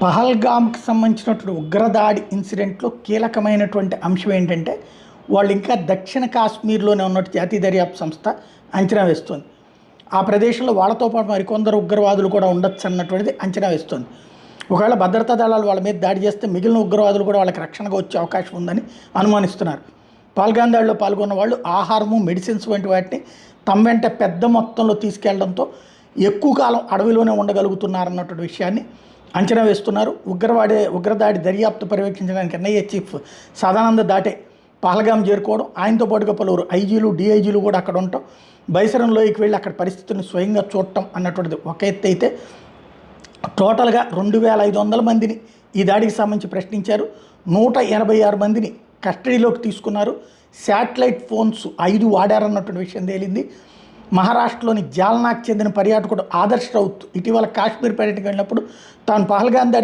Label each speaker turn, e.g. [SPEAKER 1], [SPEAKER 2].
[SPEAKER 1] పహల్గామ్కి సంబంధించినటువంటి ఉగ్రదాడి ఇన్సిడెంట్లో కీలకమైనటువంటి అంశం ఏంటంటే వాళ్ళు ఇంకా దక్షిణ కాశ్మీర్లోనే ఉన్నట్టు జాతీయ దర్యాప్తు సంస్థ అంచనా వేస్తుంది. ఆ ప్రదేశంలో వాళ్ళతో పాటు మరికొందరు ఉగ్రవాదులు కూడా ఉండొచ్చు అన్నటువంటిది అంచనా వేస్తుంది. ఒకవేళ భద్రతా దళాలు వాళ్ళ మీద దాడి చేస్తే మిగిలిన ఉగ్రవాదులు కూడా వాళ్ళకి రక్షణగా వచ్చే అవకాశం ఉందని అనుమానిస్తున్నారు. పహల్గామ్ దాడిలో పాల్గొన్న వాళ్ళు ఆహారము, మెడిసిన్స్ వంటి వాటిని తమ వెంట పెద్ద మొత్తంలో తీసుకెళ్లడంతో ఎక్కువ కాలం అడవిలోనే ఉండగలుగుతున్నారన్నటువంటి విషయాన్ని అంచనా వేస్తున్నారు. ఉగ్రదాడి దర్యాప్తు పర్యవేక్షించడానికి ఎన్ఐఏ చీఫ్ సదానంద దాటే పహల్గామ్ చేరుకోవడం, ఆయనతో పాటుగా పలువురు ఐజీలు, డిఐజీలు కూడా అక్కడ ఉండటం, బైసరం లోయకి వెళ్ళి అక్కడ పరిస్థితులను స్వయంగా చూడటం అన్నటువంటిది ఒక ఎత్తు అయితే, టోటల్గా 2500 మందిని ఈ దాడికి సంబంధించి ప్రశ్నించారు. 186 మందిని కస్టడీలోకి తీసుకున్నారు. శాటిలైట్ ఫోన్స్ 5 వాడారన్నటువంటి విషయం తేలింది. మహారాష్ట్రలోని జాల్నాకు చెందిన పర్యాటకుడు ఆదర్శ్ రౌత్ ఇటీవల కాశ్మీర్ పర్యటనకు వెళ్ళినప్పుడు తాను పహల్గామ్ దాడి